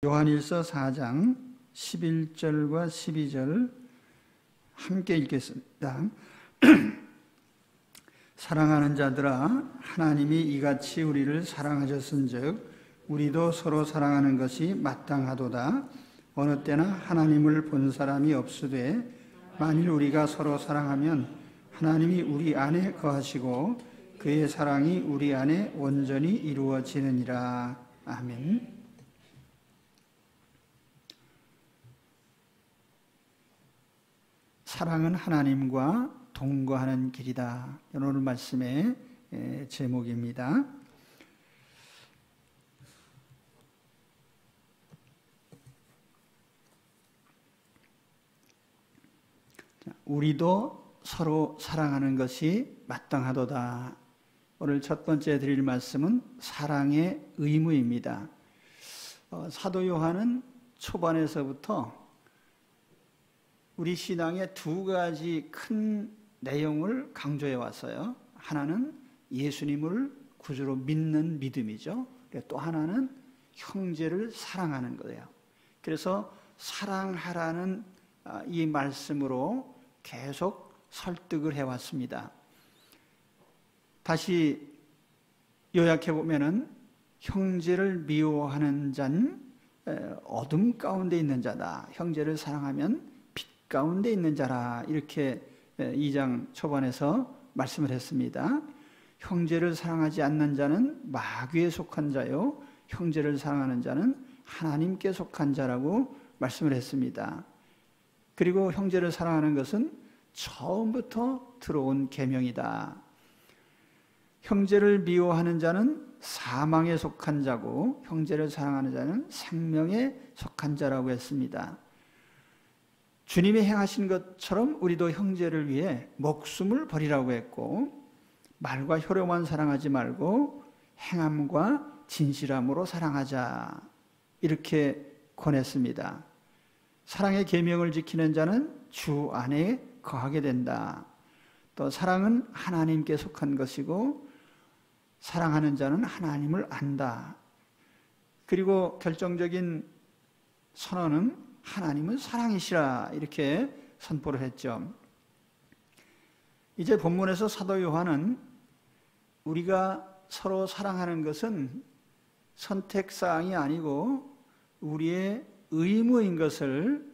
요한일서 4장 11절과 12절 함께 읽겠습니다. 사랑하는 자들아, 하나님이 이같이 우리를 사랑하셨은즉 우리도 서로 사랑하는 것이 마땅하도다. 어느 때나 하나님을 본 사람이 없으되 만일 우리가 서로 사랑하면 하나님이 우리 안에 거하시고 그의 사랑이 우리 안에 온전히 이루어지느니라. 아멘. 사랑은 하나님과 동거하는 길이다. 오늘 말씀의 제목입니다. 우리도 서로 사랑하는 것이 마땅하도다. 오늘 첫 번째 드릴 말씀은 사랑의 의무입니다. 사도 요한은 초반에서부터 우리 신앙의 두 가지 큰 내용을 강조해 왔어요. 하나는 예수님을 구주로 믿는 믿음이죠. 또 하나는 형제를 사랑하는 거예요. 그래서 사랑하라는 이 말씀으로 계속 설득을 해왔습니다. 다시 요약해 보면은 형제를 미워하는 자는 어둠 가운데 있는 자다. 형제를 사랑하면 가운데 있는 자라, 이렇게 2장 초반에서 말씀을 했습니다. 형제를 사랑하지 않는 자는 마귀에 속한 자요, 형제를 사랑하는 자는 하나님께 속한 자라고 말씀을 했습니다. 그리고 형제를 사랑하는 것은 처음부터 들어온 계명이다. 형제를 미워하는 자는 사망에 속한 자고 형제를 사랑하는 자는 생명에 속한 자라고 했습니다. 주님이 행하신 것처럼 우리도 형제를 위해 목숨을 버리라고 했고, 말과 혀로만 사랑하지 말고 행함과 진실함으로 사랑하자, 이렇게 권했습니다. 사랑의 계명을 지키는 자는 주 안에 거하게 된다. 또 사랑은 하나님께 속한 것이고 사랑하는 자는 하나님을 안다. 그리고 결정적인 선언은 하나님은 사랑이시라, 이렇게 선포를 했죠. 이제 본문에서 사도 요한은 우리가 서로 사랑하는 것은 선택사항이 아니고 우리의 의무인 것을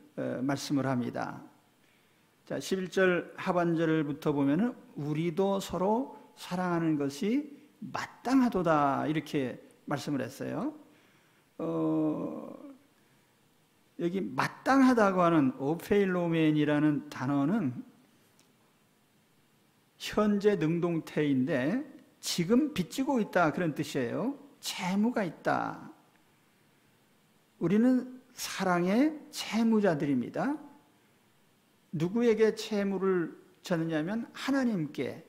말씀을 합니다. 자, 11절 하반절부터 보면은 우리도 서로 사랑하는 것이 마땅하도다, 이렇게 말씀을 했어요. 여기 마땅하다고 하는 오페일로멘이라는 단어는 현재 능동태인데 지금 빚지고 있다, 그런 뜻이에요. 채무가 있다. 우리는 사랑의 채무자들입니다. 누구에게 채무를 졌느냐면 하나님께.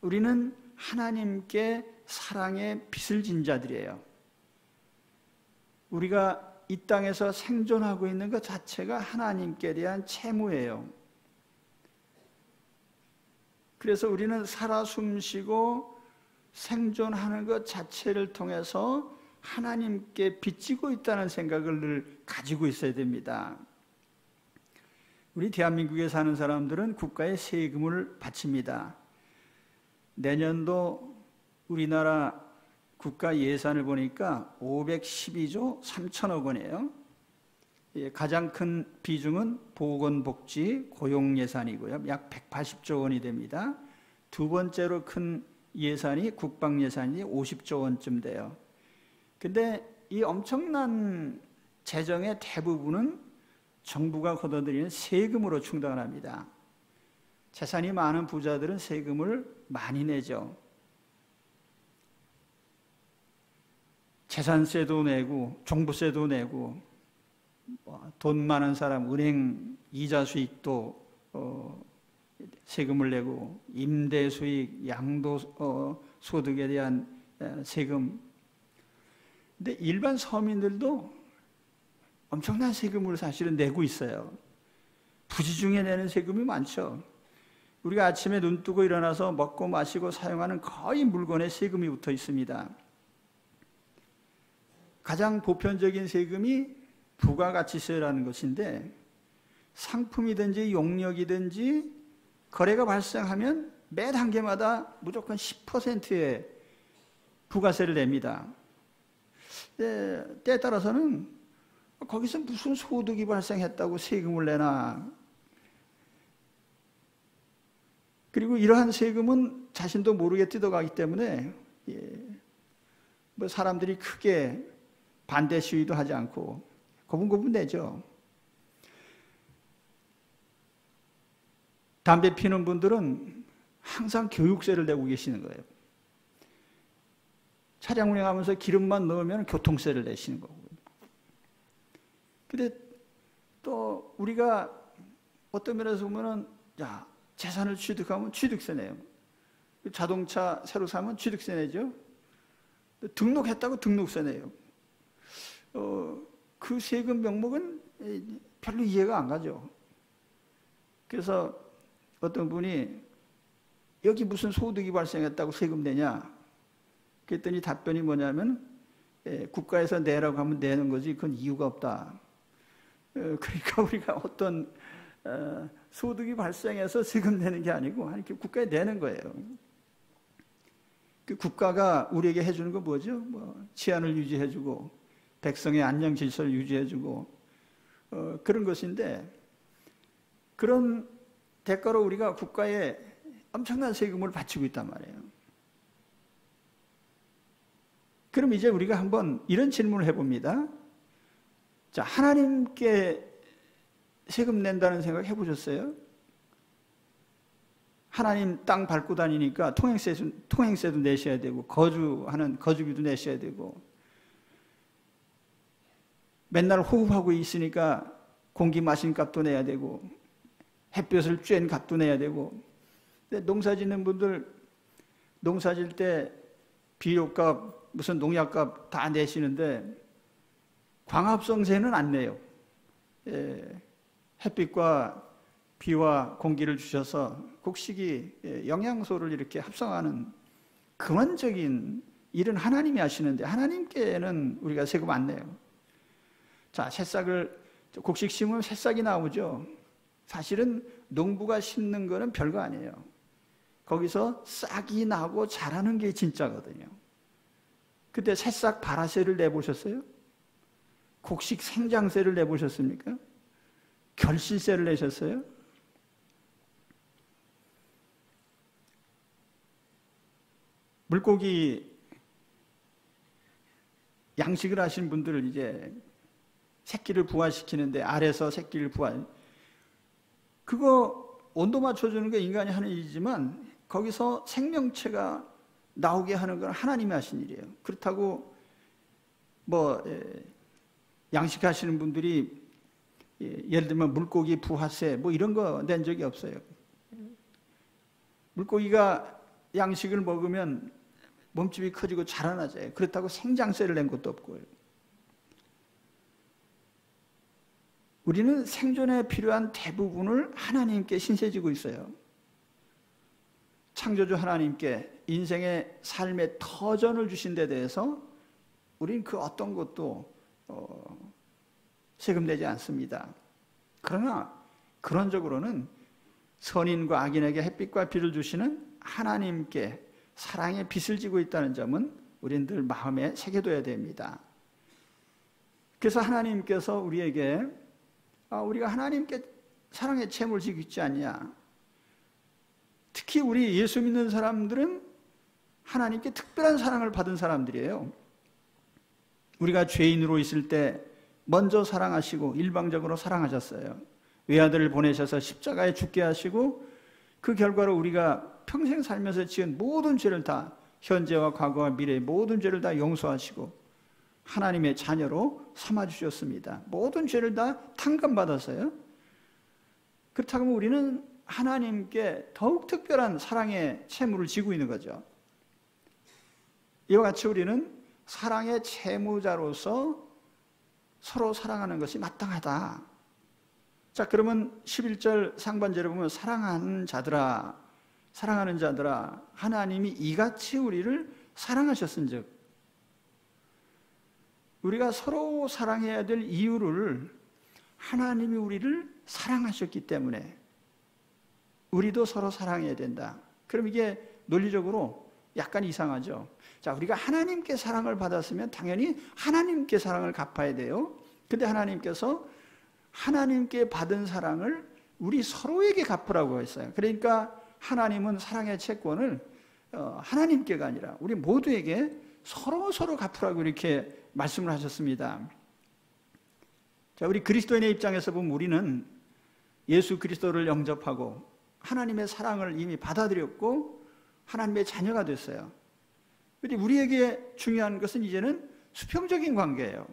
우리는 하나님께 사랑의 빚을 진 자들이에요. 우리가 이 땅에서 생존하고 있는 것 자체가 하나님께 대한 채무예요. 그래서 우리는 살아 숨쉬고 생존하는 것 자체를 통해서 하나님께 빚지고 있다는 생각을 늘 가지고 있어야 됩니다. 우리 대한민국에 사는 사람들은 국가에 세금을 바칩니다. 내년도 우리나라 국가 예산을 보니까 512조 3천억 원이에요. 가장 큰 비중은 보건복지, 고용예산이고요. 약 180조 원이 됩니다. 두 번째로 큰 예산이 국방예산이 50조 원쯤 돼요. 근데 이 엄청난 재정의 대부분은 정부가 걷어들이는 세금으로 충당을 합니다. 재산이 많은 부자들은 세금을 많이 내죠. 재산세도 내고 종부세도 내고, 돈 많은 사람 은행 이자 수익도 세금을 내고, 임대 수익, 양도 소득에 대한 세금. 근데 일반 서민들도 엄청난 세금을 사실은 내고 있어요. 부지 중에 내는 세금이 많죠. 우리가 아침에 눈 뜨고 일어나서 먹고 마시고 사용하는 거의 물건에 세금이 붙어 있습니다. 가장 보편적인 세금이 부가가치세라는 것인데, 상품이든지 용역이든지 거래가 발생하면 매 단계마다 무조건 10%의 부가세를 냅니다. 때에 따라서는 거기서 무슨 소득이 발생했다고 세금을 내나. 그리고 이러한 세금은 자신도 모르게 뜯어가기 때문에 뭐 사람들이 크게 반대 시위도 하지 않고 고분고분 내죠. 담배 피는 분들은 항상 교육세를 내고 계시는 거예요. 차량 운행하면서 기름만 넣으면 교통세를 내시는 거고. 근데 또 우리가 어떤 면에서 보면은, 야, 재산을 취득하면 취득세 내요. 자동차 새로 사면 취득세 내죠. 등록했다고 등록세 내요. 그 세금 명목은 별로 이해가 안 가죠. 그래서 어떤 분이 여기 무슨 소득이 발생했다고 세금 내냐? 그랬더니 답변이 뭐냐면, 국가에서 내라고 하면 내는 거지 그건 이유가 없다. 그러니까 우리가 어떤 소득이 발생해서 세금 내는 게 아니고 이렇게 국가에 내는 거예요. 그 국가가 우리에게 해주는 건 뭐죠? 뭐 치안을 유지해주고 백성의 안녕 질서를 유지해주고 그런 것인데, 그런 대가로 우리가 국가에 엄청난 세금을 바치고 있단 말이에요. 그럼 이제 우리가 한번 이런 질문을 해봅니다. 자, 하나님께 세금 낸다는 생각 해보셨어요? 하나님 땅 밟고 다니니까 통행세도 내셔야 되고, 거주하는 거주비도 내셔야 되고, 맨날 호흡하고 있으니까 공기 마신 값도 내야 되고, 햇볕을 쬐는 값도 내야 되고. 근데 농사 짓는 분들 농사 질 때 비료값, 무슨 농약값 다 내시는데 광합성세는 안 내요. 햇빛과 비와 공기를 주셔서 곡식이 영양소를 이렇게 합성하는 근원적인 일은 하나님이 하시는데, 하나님께는 우리가 세금 안 내요. 자, 새싹을, 곡식 심으면 새싹이 나오죠. 사실은 농부가 심는 거는 별거 아니에요. 거기서 싹이 나고 자라는 게 진짜거든요. 그때 새싹 발화세를 내보셨어요? 곡식 생장세를 내보셨습니까? 결실세를 내셨어요? 물고기 양식을 하신 분들을 이제 새끼를 부화시키는데, 알에서 새끼를 그거 온도 맞춰주는 게 인간이 하는 일이지만 거기서 생명체가 나오게 하는 건 하나님이 하신 일이에요. 그렇다고 뭐 양식하시는 분들이 예를 들면 물고기 부화세 뭐 이런 거 낸 적이 없어요. 물고기가 양식을 먹으면 몸집이 커지고 자라나죠. 그렇다고 생장세를 낸 것도 없고요. 우리는 생존에 필요한 대부분을 하나님께 신세지고 있어요. 창조주 하나님께 인생의 삶의 터전을 주신 데 대해서 우리는 그 어떤 것도 세금 내지 않습니다. 그러나 근원적으로는 선인과 악인에게 햇빛과 비를 주시는 하나님께 사랑의 빛을 지고 있다는 점은 우리는 늘 마음에 새겨둬야 됩니다. 그래서 하나님께서 우리에게 우리가 하나님께 사랑의 채무를 지고 있지 않냐. 특히 우리 예수 믿는 사람들은 하나님께 특별한 사랑을 받은 사람들이에요. 우리가 죄인으로 있을 때 먼저 사랑하시고 일방적으로 사랑하셨어요. 외아들을 보내셔서 십자가에 죽게 하시고, 그 결과로 우리가 평생 살면서 지은 모든 죄를 다, 현재와 과거와 미래의 모든 죄를 다 용서하시고 하나님의 자녀로 삼아주셨습니다. 모든 죄를 다 탕감받았어요. 그렇다면 우리는 하나님께 더욱 특별한 사랑의 채무를 지고 있는 거죠. 이와 같이 우리는 사랑의 채무자로서 서로 사랑하는 것이 마땅하다. 자, 그러면 11절 상반절에 보면 사랑하는 자들아 하나님이 이같이 우리를 사랑하셨은즉, 우리가 서로 사랑해야 될 이유를 하나님이 우리를 사랑하셨기 때문에 우리도 서로 사랑해야 된다. 그럼 이게 논리적으로 약간 이상하죠. 자, 우리가 하나님께 사랑을 받았으면 당연히 하나님께 사랑을 갚아야 돼요. 근데 하나님께서 하나님께 받은 사랑을 우리 서로에게 갚으라고 했어요. 그러니까 하나님은 사랑의 채권을 하나님께가 아니라 우리 모두에게 서로 갚으라고 이렇게 말씀을 하셨습니다. 자, 우리 그리스도인의 입장에서 보면 우리는 예수 그리스도를 영접하고 하나님의 사랑을 이미 받아들였고 하나님의 자녀가 됐어요. 근데 우리에게 중요한 것은 이제는 수평적인 관계예요.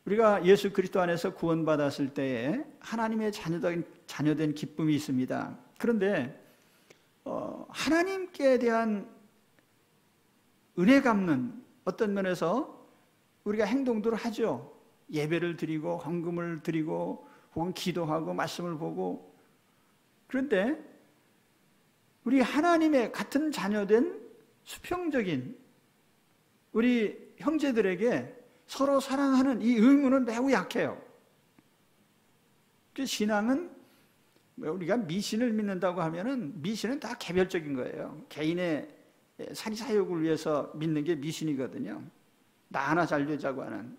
우리가 예수 그리스도 안에서 구원받았을 때에 하나님의 자녀된 기쁨이 있습니다. 그런데 하나님께 대한 은혜 갚는 어떤 면에서 우리가 행동들을 하죠. 예배를 드리고 헌금을 드리고 혹은 기도하고 말씀을 보고. 그런데 우리 하나님의 같은 자녀된 수평적인 우리 형제들에게 서로 사랑하는 이 의무는 매우 약해요. 신앙은 우리가 미신을 믿는다고 하면은 미신은 다 개별적인 거예요. 개인의 사리사욕을 위해서 믿는 게 미신이거든요. 나 하나 잘 되자고 하는.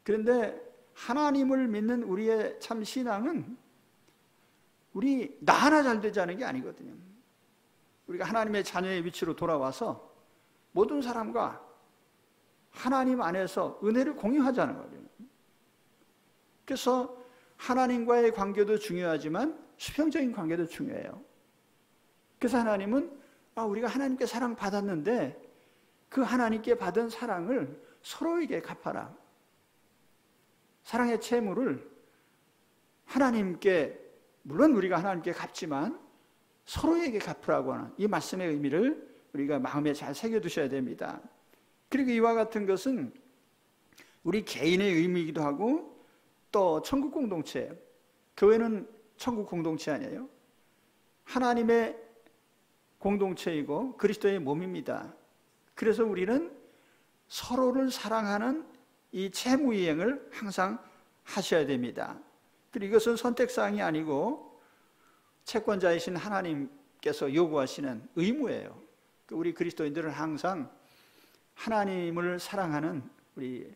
그런데 하나님을 믿는 우리의 참 신앙은 우리 나 하나 잘 되자는 게 아니거든요. 우리가 하나님의 자녀의 위치로 돌아와서 모든 사람과 하나님 안에서 은혜를 공유하자는 거예요. 그래서 하나님과의 관계도 중요하지만 수평적인 관계도 중요해요. 그래서 하나님은 우리가 하나님께 사랑받았는데 그 하나님께 받은 사랑을 서로에게 갚아라. 사랑의 채무를 하나님께, 물론 우리가 하나님께 갚지만 서로에게 갚으라고 하는 이 말씀의 의미를 우리가 마음에 잘 새겨두셔야 됩니다. 그리고 이와 같은 것은 우리 개인의 의미이기도 하고 또 천국 공동체, 교회는 천국 공동체 아니에요? 하나님의 공동체이고 그리스도의 몸입니다. 그래서 우리는 서로를 사랑하는 이 채무이행을 항상 하셔야 됩니다. 그리고 이것은 선택사항이 아니고 채권자이신 하나님께서 요구하시는 의무예요. 우리 그리스도인들은 항상 하나님을 사랑하는 우리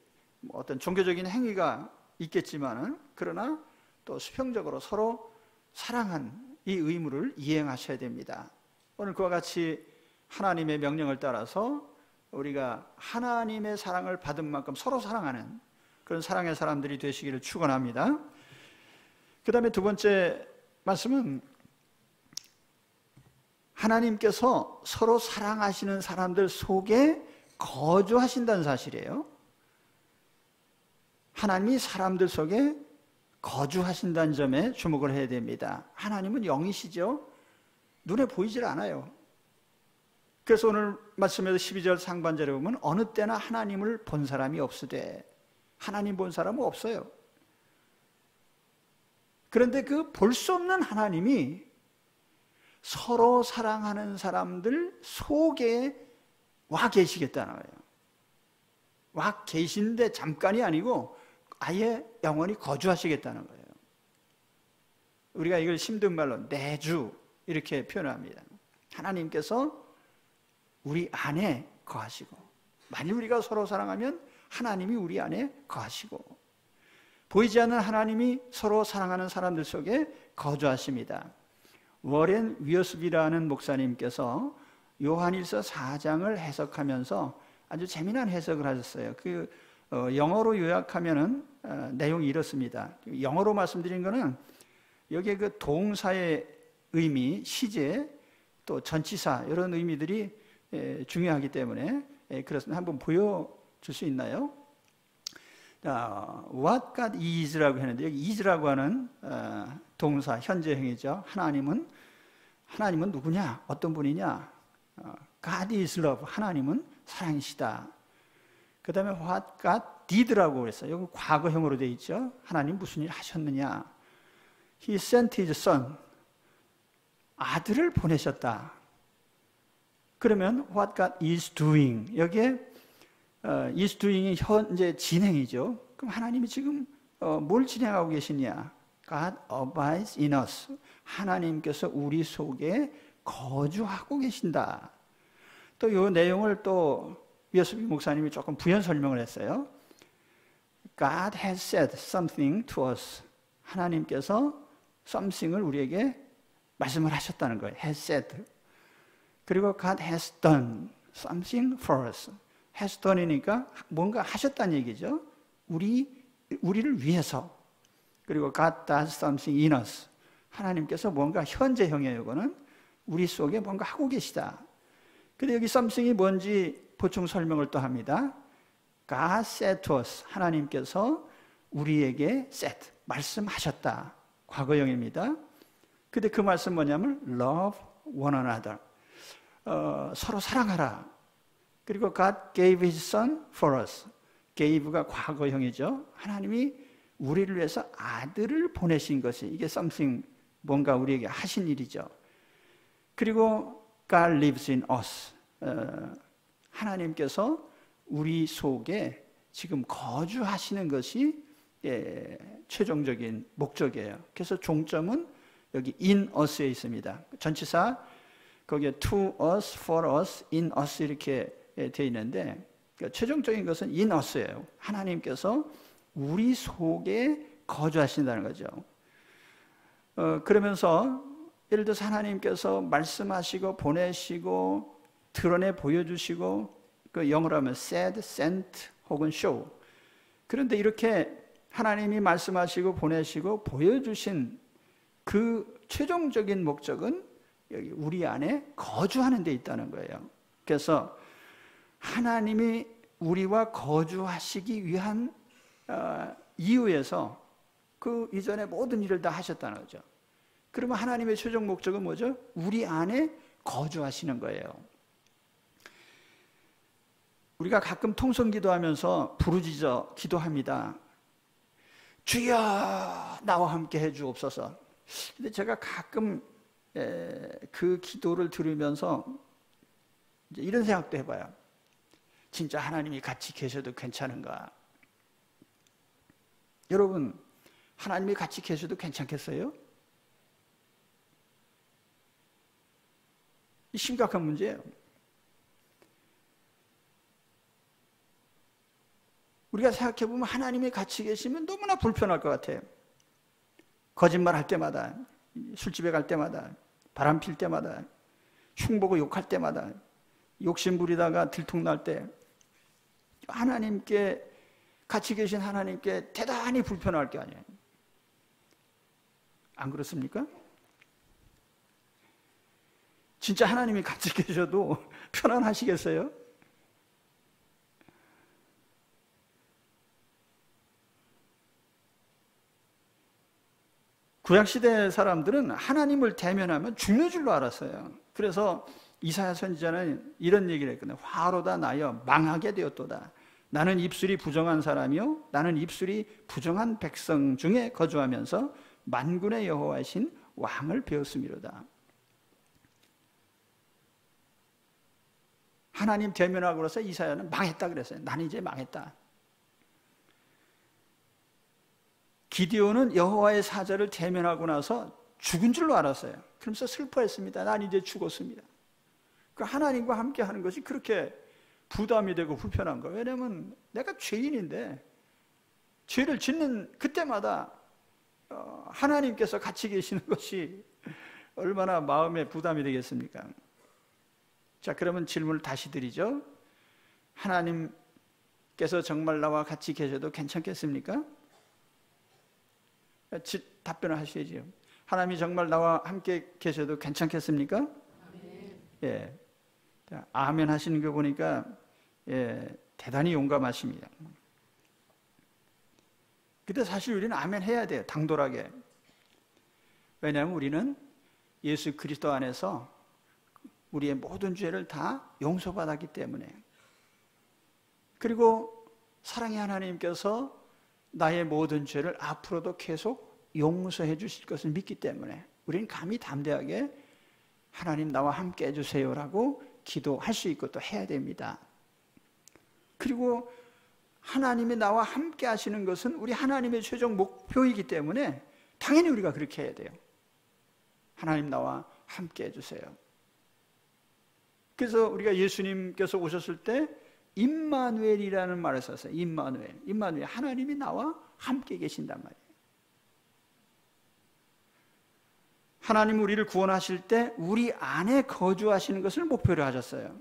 어떤 종교적인 행위가 있겠지만은 그러나 또 수평적으로 서로 사랑한 이 의무를 이행하셔야 됩니다. 오늘 그와 같이 하나님의 명령을 따라서 우리가 하나님의 사랑을 받은 만큼 서로 사랑하는 그런 사랑의 사람들이 되시기를 축원합니다. 그 다음에 두 번째 말씀은 하나님께서 서로 사랑하시는 사람들 속에 거주하신다는 사실이에요. 하나님이 사람들 속에 거주하신다는 점에 주목을 해야 됩니다. 하나님은 영이시죠. 눈에 보이질 않아요. 그래서 오늘 말씀에서 12절 상반절에 보면 어느 때나 하나님을 본 사람이 없으되, 하나님 본 사람은 없어요. 그런데 그 볼 수 없는 하나님이 서로 사랑하는 사람들 속에 와 계시겠다는 거예요. 와 계신데 잠깐이 아니고 아예 영원히 거주하시겠다는 거예요. 우리가 이걸 힘든 말로 내주 이렇게 표현합니다. 하나님께서 우리 안에 거하시고, 만일 우리가 서로 사랑하면 하나님이 우리 안에 거하시고, 보이지 않는 하나님이 서로 사랑하는 사람들 속에 거주하십니다. 워렌 위어스비라는 목사님께서 요한일서 4장을 해석하면서 아주 재미난 해석을 하셨어요. 영어로 요약하면은 내용이 이렇습니다. 영어로 말씀드린 거는 여기에 그 동사의 의미, 시제, 또 전치사 이런 의미들이 중요하기 때문에 그래서 한번 보여줄 수 있나요? What God is라고 했는데 여기 is라고 하는 동사 현재형이죠. 하나님은 누구냐? 어떤 분이냐? God is love. 하나님은 사랑이시다. 그 다음에 what God did라고 그랬어요. 여기 과거형으로 되어 있죠. 하나님 무슨 일 하셨느냐? He sent his son. 아들을 보내셨다. 그러면 what God is doing. 여기에 is doing이 현재 진행이죠. 그럼 하나님이 지금 뭘 진행하고 계시냐? God abides in us. 하나님께서 우리 속에 거주하고 계신다. 또 이 내용을 또 위어스비 목사님이 조금 부연 설명을 했어요. God has said something to us. 하나님께서 something을 우리에게 말씀을 하셨다는 거예요. has said. 그리고 God has done something for us. has done이니까 뭔가 하셨다는 얘기죠. 우리를 위해서. 그리고 God does something in us. 하나님께서 뭔가 현재형이에요. 이거는 우리 속에 뭔가 하고 계시다. 근데 여기 something이 뭔지 보충 설명을 또 합니다. God said to us. 하나님께서 우리에게 said, 말씀하셨다. 과거형입니다. 근데 그 말씀 뭐냐면 love one another. 서로 사랑하라. 그리고 God gave His Son for us. gave가 과거형이죠. 하나님이 우리를 위해서 아들을 보내신 것이 이게 something 뭔가 우리에게 하신 일이죠. 그리고 God lives in us. 하나님께서 우리 속에 지금 거주하시는 것이 최종적인 목적이에요. 그래서 종점은 여기 in us에 있습니다. 전치사 거기에 to us, for us, in us 이렇게 되어 있는데 최종적인 것은 in us예요. 하나님께서 우리 속에 거주하신다는 거죠. 그러면서 예를 들어서 하나님께서 말씀하시고 보내시고 드러내 보여주시고 그 영어로 하면 said, sent 혹은 show. 그런데 이렇게 하나님이 말씀하시고 보내시고 보여주신 그 최종적인 목적은 여기 우리 안에 거주하는 데 있다는 거예요. 그래서 하나님이 우리와 거주하시기 위한 이유에서 그 이전에 모든 일을 다 하셨다는 거죠. 그러면 하나님의 최종 목적은 뭐죠? 우리 안에 거주하시는 거예요. 우리가 가끔 통성 기도하면서 부르짖어 기도합니다. 주여 나와 함께 해주옵소서. 근데 제가 가끔 그 기도를 들으면서 이제 이런 생각도 해봐요. 진짜 하나님이 같이 계셔도 괜찮은가? 여러분, 하나님이 같이 계셔도 괜찮겠어요? 이 심각한 문제예요. 우리가 생각해보면 하나님이 같이 계시면 너무나 불편할 것 같아요. 거짓말 할 때마다, 술집에 갈 때마다, 바람 필 때마다, 흉보고 욕할 때마다, 욕심 부리다가 들통날 때 하나님께 같이 계신 하나님께 대단히 불편할 게 아니에요. 안 그렇습니까? 진짜 하나님이 같이 계셔도 편안하시겠어요? 구약시대 사람들은 하나님을 대면하면 죽는 줄로 알았어요. 그래서 이사야 선지자는 이런 얘기를 했거든요. 화로다 나여 망하게 되었도다. 나는 입술이 부정한 사람이요 나는 입술이 부정한 백성 중에 거주하면서 만군의 여호와이신 왕을 배웠음이로다. 하나님 대면하고 나서 이사야는 망했다 그랬어요. 나는 이제 망했다. 기디온은 여호와의 사자를 대면하고 나서 죽은 줄로 알았어요. 그러면서 슬퍼했습니다. 난 이제 죽었습니다. 그 하나님과 함께 하는 것이 그렇게 부담이 되고 불편한 거예요. 왜냐하면 내가 죄인인데 죄를 짓는 그때마다 하나님께서 같이 계시는 것이 얼마나 마음에 부담이 되겠습니까? 자, 그러면 질문을 다시 드리죠. 하나님께서 정말 나와 같이 계셔도 괜찮겠습니까? 답변을 하셔야죠. 하나님이 정말 나와 함께 계셔도 괜찮겠습니까? 아멘. 예. 아멘 하시는 거 보니까 대단히 용감하십니다. 근데 사실 우리는 아멘 해야 돼요. 당돌하게. 왜냐하면 우리는 예수 그리스도 안에서 우리의 모든 죄를 다 용서받았기 때문에. 그리고 사랑의 하나님께서 나의 모든 죄를 앞으로도 계속 용서해 주실 것을 믿기 때문에 우리는 감히 담대하게 하나님 나와 함께 해주세요라고 기도할 수 있고 또 해야 됩니다. 그리고 하나님이 나와 함께 하시는 것은 우리 하나님의 최종 목표이기 때문에 당연히 우리가 그렇게 해야 돼요. 하나님 나와 함께 해주세요. 그래서 우리가 예수님께서 오셨을 때 임마누엘이라는 말을 썼어요. 임마누엘, 하나님이 나와 함께 계신단 말이에요. 하나님 우리를 구원하실 때 우리 안에 거주하시는 것을 목표로 하셨어요.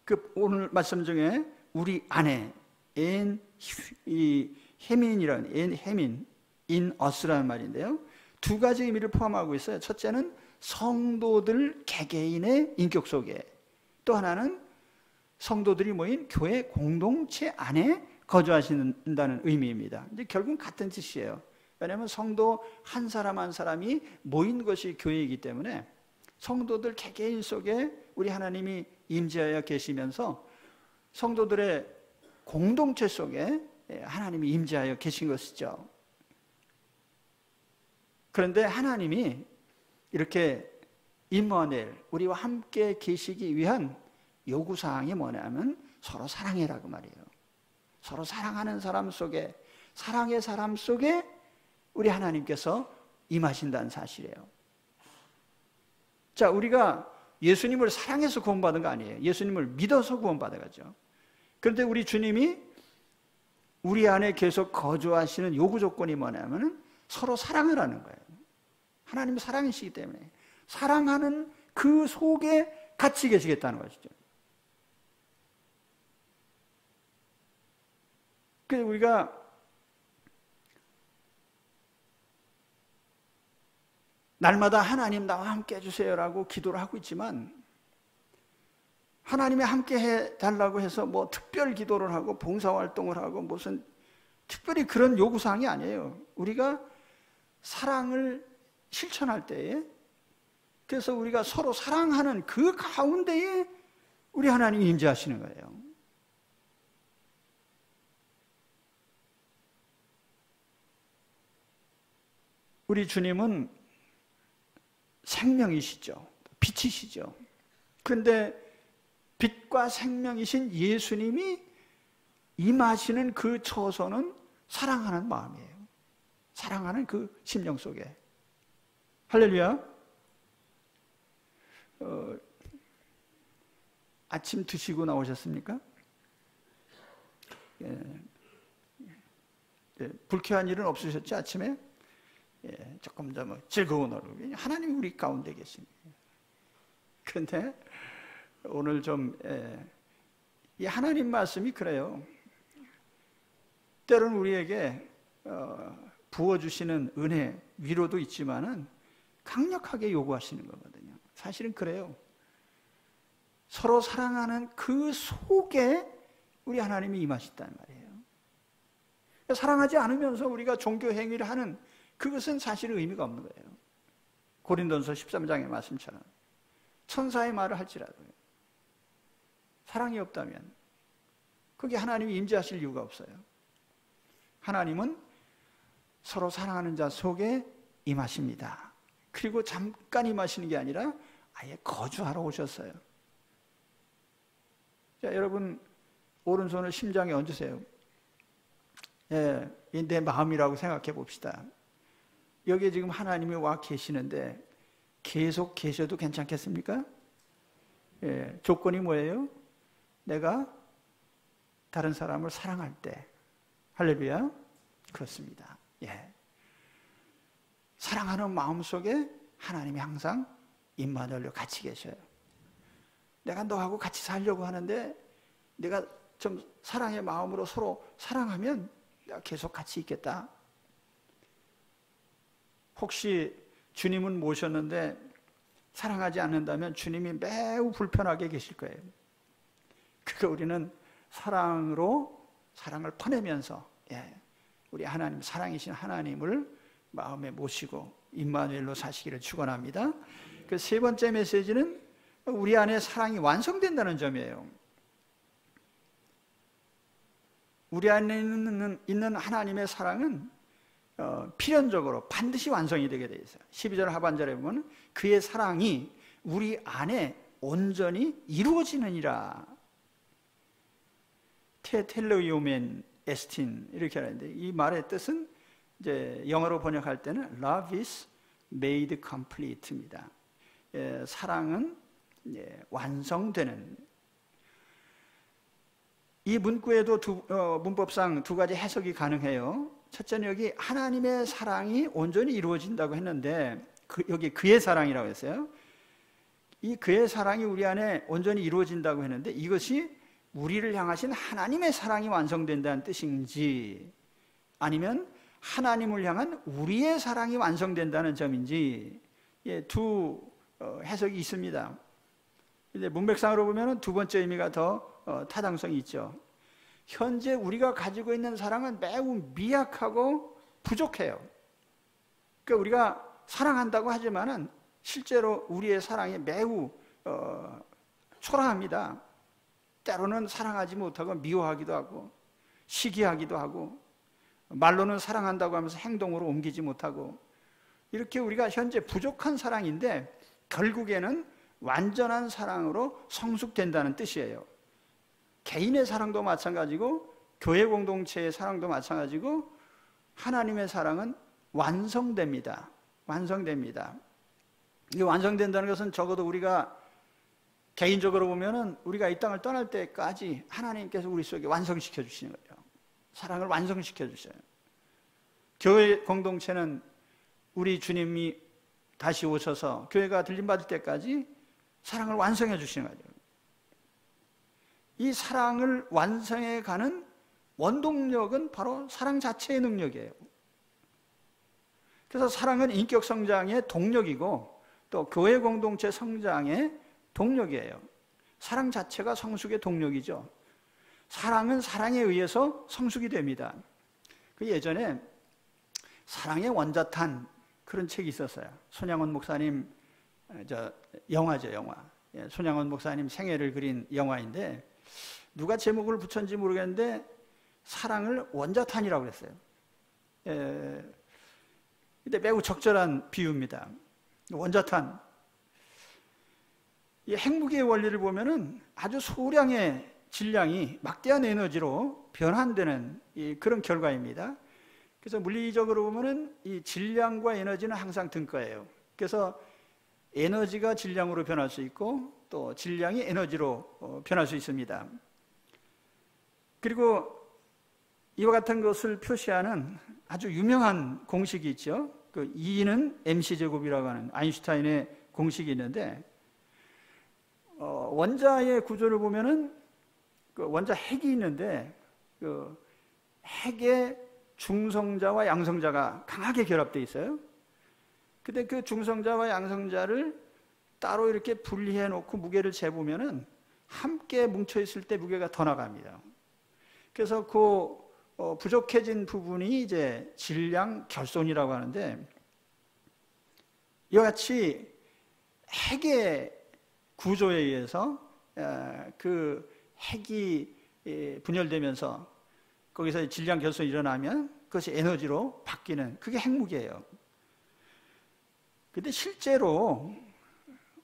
그 오늘 말씀 중에 우리 안에 해민 in us라는 말인데요, 두 가지 의미를 포함하고 있어요. 첫째는 성도들 개개인의 인격 속에, 또 하나는 성도들이 모인 교회 공동체 안에 거주하신다는 의미입니다. 이제 결국은 같은 뜻이에요. 왜냐하면 성도 한 사람 한 사람이 모인 것이 교회이기 때문에 성도들 개개인 속에 우리 하나님이 임재하여 계시면서 성도들의 공동체 속에 하나님이 임재하여 계신 것이죠. 그런데 하나님이 이렇게 임마누엘, 우리와 함께 계시기 위한 요구사항이 뭐냐면 서로 사랑해라고 말이에요. 서로 사랑하는 사람 속에, 사랑의 사람 속에 우리 하나님께서 임하신다는 사실이에요. 자, 우리가 예수님을 사랑해서 구원받은 거 아니에요. 예수님을 믿어서 구원받은 거죠. 그런데 우리 주님이 우리 안에 계속 거주하시는 요구 조건이 뭐냐면 서로 사랑을 하는 거예요. 하나님은 사랑이시기 때문에 사랑하는 그 속에 같이 계시겠다는 것이죠. 그래서 우리가 날마다 하나님 나와 함께 해주세요라고 기도를 하고 있지만, 하나님이 함께 해달라고 해서 뭐 특별 기도를 하고 봉사활동을 하고 무슨 특별히 그런 요구사항이 아니에요. 우리가 사랑을 실천할 때에, 그래서 우리가 서로 사랑하는 그 가운데에 우리 하나님이 임재하시는 거예요. 우리 주님은 생명이시죠. 빛이시죠. 그런데 빛과 생명이신 예수님이 임하시는 그 처소는 사랑하는 마음이에요. 사랑하는 그 심령 속에. 할렐루야. 아침 드시고 나오셨습니까? 불쾌한 일은 없으셨죠, 아침에? 조금 더 뭐 즐거운 얼굴. 하나님이 우리 가운데 계십니다. 그런데 오늘 좀 이 하나님 말씀이 그래요. 때로는 우리에게 부어주시는 은혜, 위로도 있지만은 강력하게 요구하시는 거거든요. 사실은 그래요. 서로 사랑하는 그 속에 우리 하나님이 임하신다는 말이에요. 사랑하지 않으면서 우리가 종교 행위를 하는 그것은 사실은 의미가 없는 거예요. 고린도전서 13장의 말씀처럼 천사의 말을 할지라도요, 사랑이 없다면 거기 하나님이 임재하실 이유가 없어요. 하나님은 서로 사랑하는 자 속에 임하십니다. 그리고 잠깐 임하시는 게 아니라 아예 거주하러 오셨어요. 자, 여러분 오른손을 심장에 얹으세요. 내 마음이라고 생각해 봅시다. 여기에 지금 하나님이 와 계시는데 계속 계셔도 괜찮겠습니까? 조건이 뭐예요? 내가 다른 사람을 사랑할 때. 할렐루야. 그렇습니다. 사랑하는 마음 속에 하나님이 항상 임마누엘로 같이 계셔요. 내가 너하고 같이 살려고 하는데 내가 좀 사랑의 마음으로 서로 사랑하면 내가 계속 같이 있겠다. 혹시 주님은 모셨는데 사랑하지 않는다면 주님이 매우 불편하게 계실 거예요. 그러니까 우리는 사랑으로 사랑을 퍼내면서 우리 하나님, 사랑이신 하나님을 마음에 모시고 임마누엘로 사시기를 축원합니다. 그 세 번째 메시지는 우리 안에 사랑이 완성된다는 점이에요. 우리 안에 있는 하나님의 사랑은 필연적으로 반드시 완성이 되게 되어 있어요. 12절 하반절에 보면 그의 사랑이 우리 안에 온전히 이루어지느니라. 텔레오멘 에스틴 이렇게 하는데, 이 말의 뜻은 이제 영어로 번역할 때는 Love is made complete입니다. 사랑은 완성되는. 이 문구에도 문법상 두 가지 해석이 가능해요. 첫째는 여기 하나님의 사랑이 온전히 이루어진다고 했는데, 여기 그의 사랑이라고 했어요. 이 그의 사랑이 우리 안에 온전히 이루어진다고 했는데, 이것이 우리를 향하신 하나님의 사랑이 완성된다는 뜻인지, 아니면 하나님을 향한 우리의 사랑이 완성된다는 점인지, 두 해석이 있습니다. 이제 문맥상으로 보면 두 번째 의미가 더 타당성이 있죠. 현재 우리가 가지고 있는 사랑은 매우 미약하고 부족해요. 그러니까 우리가 사랑한다고 하지만은 실제로 우리의 사랑이 매우 초라합니다. 때로는 사랑하지 못하고 미워하기도 하고 시기하기도 하고, 말로는 사랑한다고 하면서 행동으로 옮기지 못하고, 이렇게 우리가 현재 부족한 사랑인데 결국에는 완전한 사랑으로 성숙된다는 뜻이에요. 개인의 사랑도 마찬가지고 교회 공동체의 사랑도 마찬가지고 하나님의 사랑은 완성됩니다. 완성됩니다. 이 완성된다는 것은 적어도 우리가 개인적으로 보면은 우리가 이 땅을 떠날 때까지 하나님께서 우리 속에 완성시켜 주시는 거예요. 사랑을 완성시켜 주셔요. 교회 공동체는 우리 주님이 다시 오셔서 교회가 들림받을 때까지 사랑을 완성해 주시는 거죠. 이 사랑을 완성해 가는 원동력은 바로 사랑 자체의 능력이에요. 그래서 사랑은 인격 성장의 동력이고 또 교회 공동체 성장의 동력이에요. 사랑 자체가 성숙의 동력이죠. 사랑은 사랑에 의해서 성숙이 됩니다. 그 예전에 사랑의 원자탄 그런 책이 있었어요. 손양원 목사님 영화죠, 영화. 손양원 목사님 생애를 그린 영화인데, 누가 제목을 붙였는지 모르겠는데 사랑을 원자탄이라고 그랬어요. 근데 매우 적절한 비유입니다. 원자탄. 이 핵무기의 원리를 보면은 아주 소량의 질량이 막대한 에너지로 변환되는 그런 결과입니다. 그래서 물리적으로 보면은 이 질량과 에너지는 항상 등가예요. 그래서 에너지가 질량으로 변할 수 있고 또 질량이 에너지로 변할 수 있습니다. 그리고 이와 같은 것을 표시하는 아주 유명한 공식이 있죠. 그 E는 mc제곱이라고 하는 아인슈타인의 공식이 있는데, 원자의 구조를 보면은 그 원자 핵이 있는데 그 핵에 중성자와 양성자가 강하게 결합되어 있어요. 근데 그 중성자와 양성자를 따로 이렇게 분리해 놓고 무게를 재보면은 함께 뭉쳐 있을 때 무게가 더 나갑니다. 그래서 그 부족해진 부분이 이제 질량 결손이라고 하는데, 이와 같이 핵의 구조에 의해서 그 핵이 분열되면서 거기서 질량 결손이 일어나면 그것이 에너지로 바뀌는, 그게 핵무기예요. 근데 실제로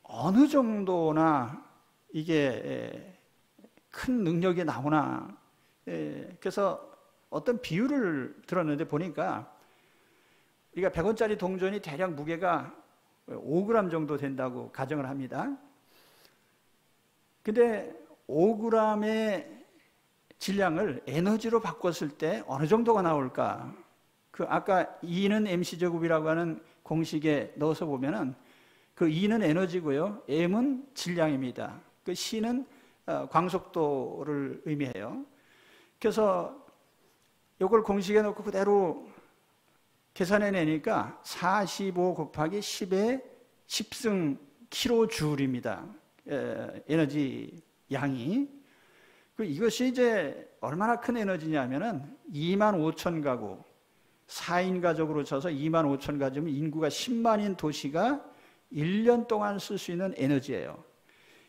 어느 정도나 이게 큰 능력이 나오나, 그래서 어떤 비율을 들었는데 보니까 우리가 100원짜리 동전이 대략 무게가 5g 정도 된다고 가정을 합니다. 근데 5g의 질량을 에너지로 바꿨을 때 어느 정도가 나올까? 그 아까 E는 mc제곱이라고 하는 공식에 넣어서 보면은 그 E는 에너지고요, M은 질량입니다. 그 C는 광속도를 의미해요. 그래서 이걸 공식에 넣고 그대로 계산해 내니까 45 곱하기 10의 10승 킬로줄입니다. 에너지 양이. 이것이 이제 얼마나 큰 에너지냐면은 25,000 가구, 4인 가족으로 쳐서 25,000 가족이면 인구가 10만인 도시가 1년 동안 쓸 수 있는 에너지예요.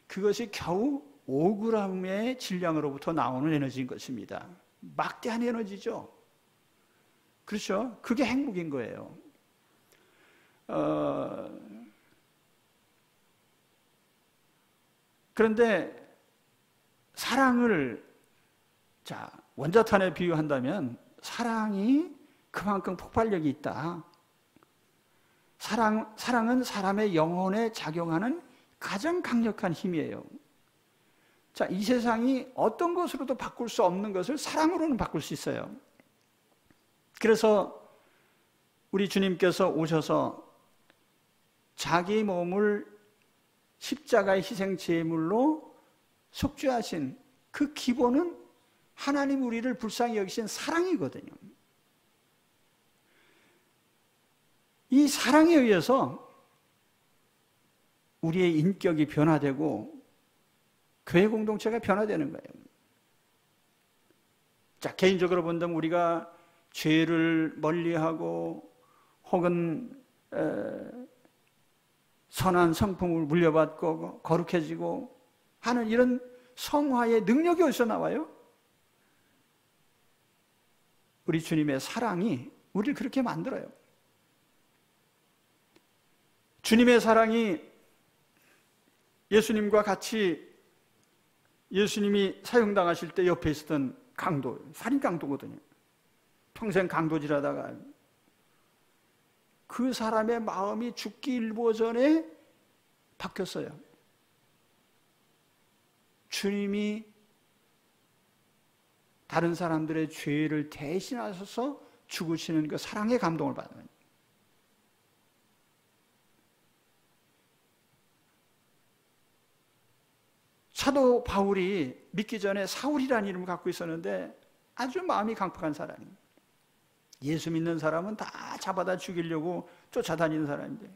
그것이 겨우 5g의 질량으로부터 나오는 에너지인 것입니다. 막대한 에너지죠. 그렇죠? 그게 핵무기인 거예요. 그런데 사랑을 자, 원자탄에 비유한다면 사랑이 그만큼 폭발력이 있다. 사랑은 사람의 영혼에 작용하는 가장 강력한 힘이에요. 자, 이 세상이 어떤 것으로도 바꿀 수 없는 것을 사랑으로는 바꿀 수 있어요. 그래서 우리 주님께서 오셔서 자기 몸을 십자가의 희생 제물로 속죄하신 그 기본은 하나님 우리를 불쌍히 여기신 사랑이거든요. 이 사랑에 의해서 우리의 인격이 변화되고 교회 공동체가 변화되는 거예요. 자, 개인적으로 본다면 우리가 죄를 멀리하고 혹은 선한 성품을 물려받고 거룩해지고 하는 이런 성화의 능력이 어디서 나와요? 우리 주님의 사랑이 우리를 그렇게 만들어요. 주님의 사랑이 예수님과 같이 예수님이 사형당하실 때 옆에 있었던 강도, 살인 강도거든요. 평생 강도질하다가 그 사람의 마음이 죽기 일보 전에 바뀌었어요. 주님이 다른 사람들의 죄를 대신하셔서 죽으시는 그 사랑의 감동을 받는. 사도 바울이 믿기 전에 사울이라는 이름을 갖고 있었는데 아주 마음이 강팍한 사람입니다. 예수 믿는 사람은 다 잡아다 죽이려고 쫓아다니는 사람인데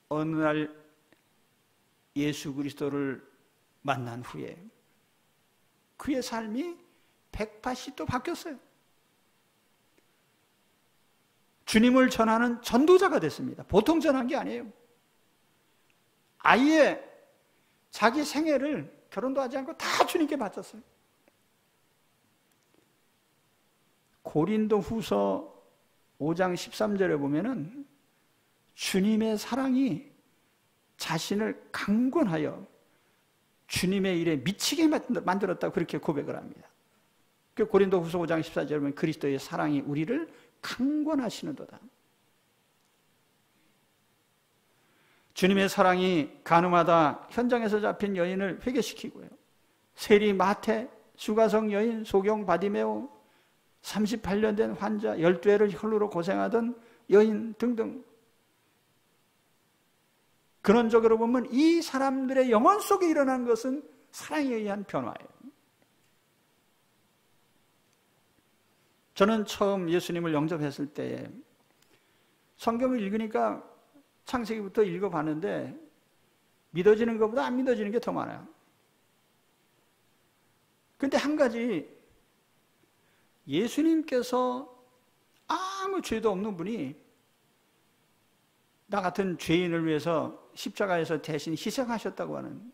어느 날 예수 그리스도를 만난 후에 그의 삶이 180도 바뀌었어요. 주님을 전하는 전도자가 됐습니다. 보통 전한 게 아니에요. 아예 자기 생애를 결혼도 하지 않고 다 주님께 바쳤어요. 고린도 후서 5장 13절에 보면은 주님의 사랑이 자신을 강권하여 주님의 일에 미치게 만들었다고 그렇게 고백을 합니다. 고린도 후서 5장 14절에 보면 그리스도의 사랑이 우리를 강권하시는도다. 주님의 사랑이 가늠하다 현장에서 잡힌 여인을 회개시키고요. 세리 마태, 수가성 여인, 소경 바디메오, 38년 된 환자, 12회를 혈루로 고생하던 여인 등등. 근원적으로 보면 이 사람들의 영혼 속에 일어난 것은 사랑에 의한 변화예요. 저는 처음 예수님을 영접했을 때 성경을 읽으니까 창세기부터 읽어봤는데 믿어지는 것보다 안 믿어지는 게 더 많아요. 그런데 한 가지, 예수님께서 아무 죄도 없는 분이 나 같은 죄인을 위해서 십자가에서 대신 희생하셨다고 하는,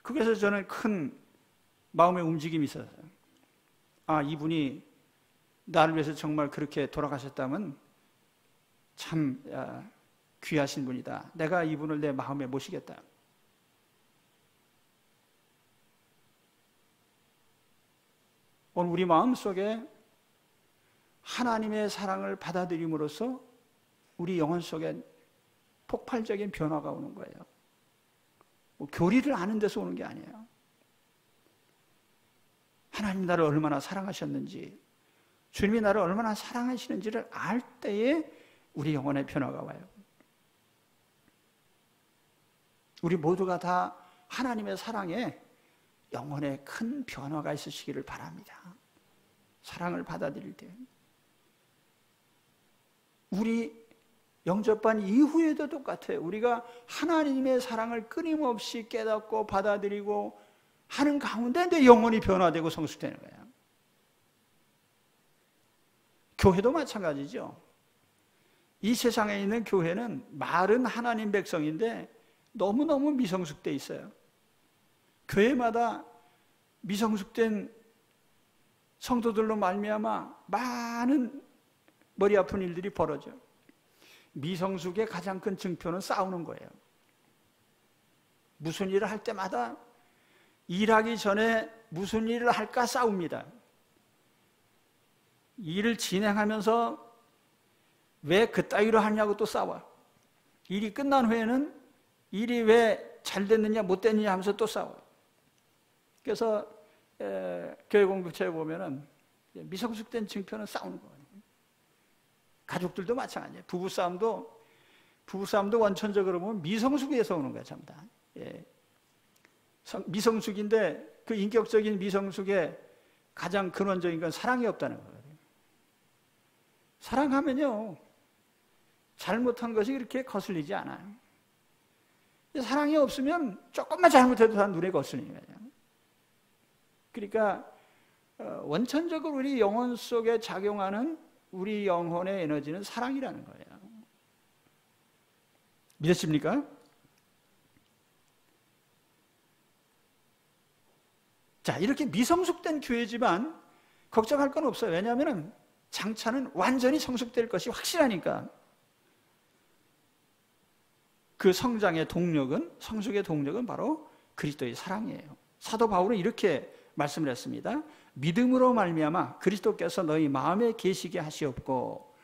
그래서 저는 큰 마음의 움직임이 있었어요. 아, 이분이 나를 위해서 정말 그렇게 돌아가셨다면 참 귀하신 분이다. 내가 이분을 내 마음에 모시겠다. 오늘 우리 마음속에 하나님의 사랑을 받아들임으로써 우리 영혼 속에 폭발적인 변화가 오는 거예요. 뭐 교리를 아는 데서 오는 게 아니에요. 하나님 나를 얼마나 사랑하셨는지, 주님이 나를 얼마나 사랑하시는지를 알 때에 우리 영혼의 변화가 와요. 우리 모두가 다 하나님의 사랑에 영혼에 큰 변화가 있으시기를 바랍니다. 사랑을 받아들일 때. 우리 영접한 이후에도 똑같아요. 우리가 하나님의 사랑을 끊임없이 깨닫고 받아들이고 하는 가운데 내 영혼이 변화되고 성숙되는 거예요. 교회도 마찬가지죠. 이 세상에 있는 교회는 말은 하나님 백성인데 너무너무 미성숙돼 있어요. 교회마다 미성숙된 성도들로 말미암아 많은 머리 아픈 일들이 벌어져요. 미성숙의 가장 큰 증표는 싸우는 거예요. 무슨 일을 할 때마다 일하기 전에 무슨 일을 할까 싸웁니다. 일을 진행하면서 왜 그따위로 하냐고 또 싸워. 일이 끝난 후에는 일이 왜 잘 됐느냐 못 됐느냐 하면서 또 싸워요. 그래서 교회 공동체에 보면은 미성숙된 증표는 싸우는 거예요. 가족들도 마찬가지예요. 부부싸움도 원천적으로 보면 미성숙에서 오는 거예요, 전부 다. 예. 미성숙인데 그 인격적인 미성숙의 가장 근원적인 건 사랑이 없다는 거예요. 사랑하면요, 잘못한 것이 그렇게 거슬리지 않아요. 사랑이 없으면 조금만 잘못해도 다 눈에 거슬리는 거예요. 그러니까 원천적으로 우리 영혼 속에 작용하는 우리 영혼의 에너지는 사랑이라는 거예요. 믿으십니까? 자, 이렇게 미성숙된 교회지만 걱정할 건 없어요. 왜냐하면 장차는 완전히 성숙될 것이 확실하니까. 그 성장의 동력은, 성숙의 동력은 바로 그리스도의 사랑이에요. 사도 바울은 이렇게 말씀을 했습니다. 믿음으로 말미암아 그리스도께서 너희 마음에 계시게 하시옵고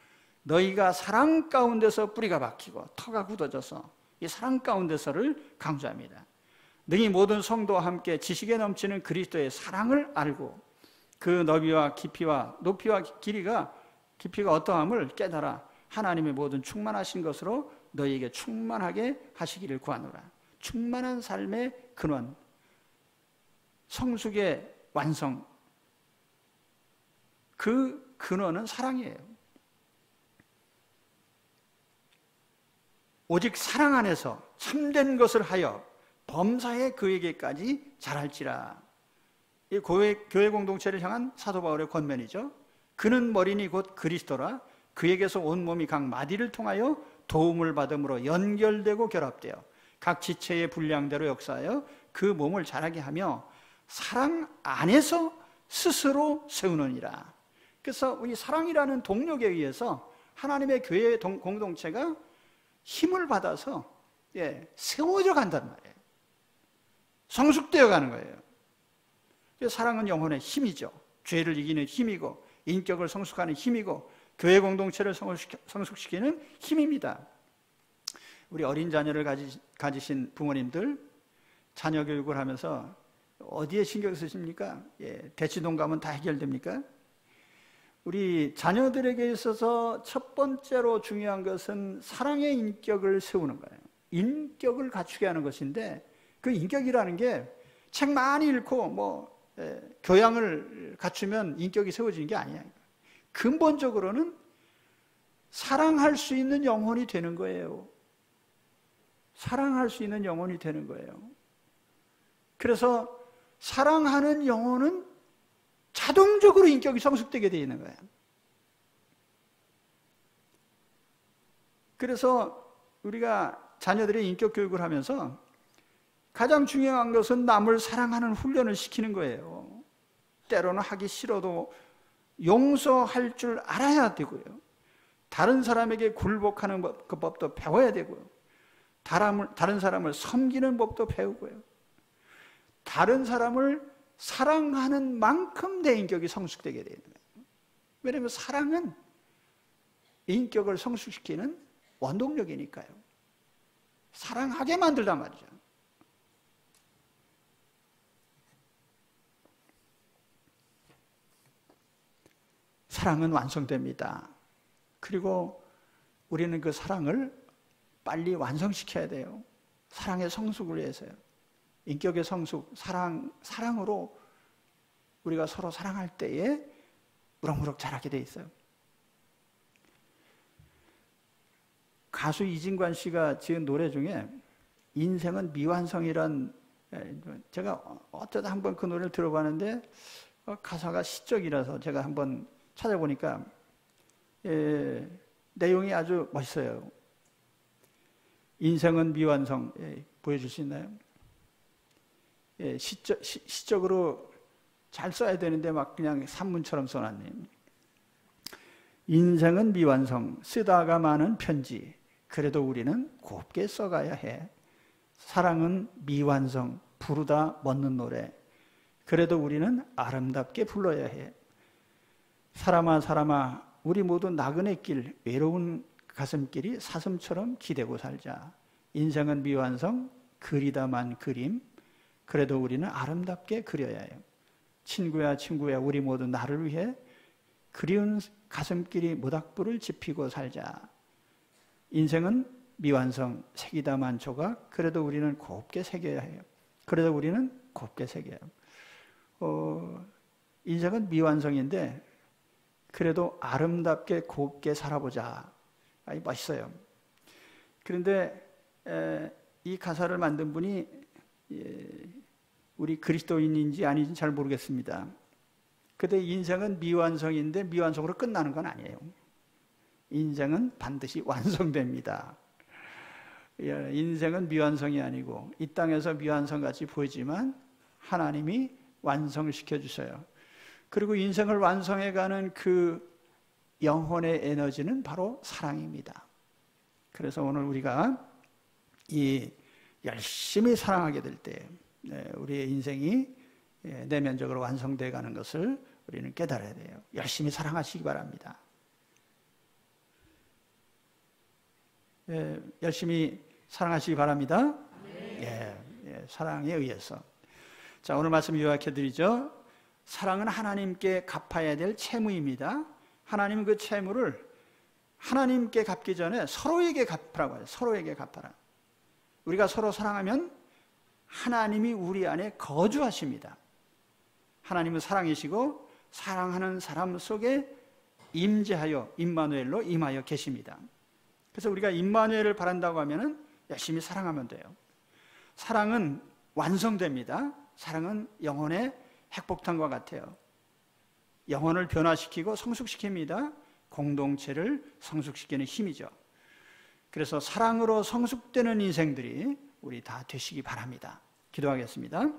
너희가 사랑 가운데서 뿌리가 박히고 터가 굳어져서 이 사랑 가운데서를 강조합니다. 너희 모든 성도와 함께 지식에 넘치는 그리스도의 사랑을 알고 그 너비와 깊이와 높이와 깊이가 어떠함을 깨달아 하나님의 모든 충만하신 것으로 너희에게 충만하게 하시기를 구하노라. 충만한 삶의 근원, 성숙의 완성, 그 근원은 사랑이에요. 오직 사랑 안에서 참된 것을 하여 범사에 그에게까지 자랄지라. 이 교회 공동체를 향한 사도 바울의 권면이죠. 그는 머리니 곧 그리스도라. 그에게서 온 몸이 각 마디를 통하여 도움을 받음으로 연결되고 결합되어 각 지체의 분량대로 역사하여 그 몸을 자라게 하며 사랑 안에서 스스로 세우느니라. 그래서 우리 사랑이라는 동력에 의해서 하나님의 교회 공동체가 힘을 받아서 세워져 간단 말이에요. 성숙되어 가는 거예요. 사랑은 영혼의 힘이죠. 죄를 이기는 힘이고 인격을 성숙하는 힘이고 교회 공동체를 성숙시키는 힘입니다. 우리 어린 자녀를 가지신 부모님들 자녀 교육을 하면서 어디에 신경 쓰십니까? 대치동 가면 다 해결됩니까? 우리 자녀들에게 있어서 첫 번째로 중요한 것은 사랑의 인격을 세우는 거예요. 인격을 갖추게 하는 것인데 그 인격이라는 게 책 많이 읽고 교양을 갖추면 인격이 세워지는 게 아니에요. 근본적으로는 사랑할 수 있는 영혼이 되는 거예요. 사랑할 수 있는 영혼이 되는 거예요. 그래서 사랑하는 영혼은 자동적으로 인격이 성숙되게 되어 있는 거예요. 그래서 우리가 자녀들의 인격 교육을 하면서 가장 중요한 것은 남을 사랑하는 훈련을 시키는 거예요. 때로는 하기 싫어도 용서할 줄 알아야 되고요. 다른 사람에게 굴복하는 그 법도 배워야 되고요. 다른 사람을 섬기는 법도 배우고요. 다른 사람을 사랑하는 만큼 내 인격이 성숙되게 되는 거예요. 왜냐하면 사랑은 인격을 성숙시키는 원동력이니까요. 사랑하게 만들단 말이죠. 사랑은 완성됩니다. 그리고 우리는 그 사랑을 빨리 완성시켜야 돼요. 사랑의 성숙을 위해서요. 인격의 성숙, 사랑으로 우리가 서로 사랑할 때에 무럭무럭 자라게 돼 있어요. 가수 이진관 씨가 지은 노래 중에 인생은 미완성이란, 제가 어쩌다 한번 그 노래를 들어봤는데 가사가 시적이라서 제가 한번 찾아보니까 내용이 아주 멋있어요. 인생은 미완성, 보여줄 수 있나요? 시적으로 잘 써야 되는데 막 그냥 산문처럼 써놨네요. 인생은 미완성, 쓰다가 많은 편지, 그래도 우리는 곱게 써가야 해. 사랑은 미완성, 부르다 멎는 노래. 그래도 우리는 아름답게 불러야 해. 사람아 사람아 우리 모두 나그네 길 외로운 가슴길이 사슴처럼 기대고 살자. 인생은 미완성 그리다만 그림. 그래도 우리는 아름답게 그려야 해요. 친구야 친구야 우리 모두 나를 위해 그리운 가슴길이 모닥불을 지피고 살자. 인생은 미완성 색이다만 조각. 그래도 우리는 곱게 새겨야 해요. 그래도 우리는 곱게 새겨야 해요. 인생은 미완성인데 그래도 아름답게 곱게 살아보자. 멋있어요. 그런데 이 가사를 만든 분이 우리 그리스도인인지 아닌지 잘 모르겠습니다. 그런데 인생은 미완성인데 미완성으로 끝나는 건 아니에요. 인생은 반드시 완성됩니다. 인생은 미완성이 아니고 이 땅에서 미완성같이 보이지만 하나님이 완성시켜 주셔요. 그리고 인생을 완성해가는 그 영혼의 에너지는 바로 사랑입니다. 그래서 오늘 우리가 이 열심히 사랑하게 될 때 우리의 인생이 내면적으로 완성되어 가는 것을 우리는 깨달아야 돼요. 열심히 사랑하시기 바랍니다. 열심히 사랑하시기 바랍니다. 사랑에 의해서. 자, 오늘 말씀 요약해 드리죠. 사랑은 하나님께 갚아야 될 채무입니다. 하나님은 그 채무를 하나님께 갚기 전에 서로에게 갚으라고 해요. 서로에게 갚아라. 우리가 서로 사랑하면 하나님이 우리 안에 거주하십니다. 하나님은 사랑이시고 사랑하는 사람 속에 임재하여 임마누엘로 임하여 계십니다. 그래서 우리가 임마누엘을 바란다고 하면 열심히 사랑하면 돼요. 사랑은 완성됩니다. 사랑은 영혼의 핵폭탄과 같아요. 영혼을 변화시키고 성숙시킵니다. 공동체를 성숙시키는 힘이죠. 그래서 사랑으로 성숙되는 인생들이 우리 다 되시기 바랍니다. 기도하겠습니다.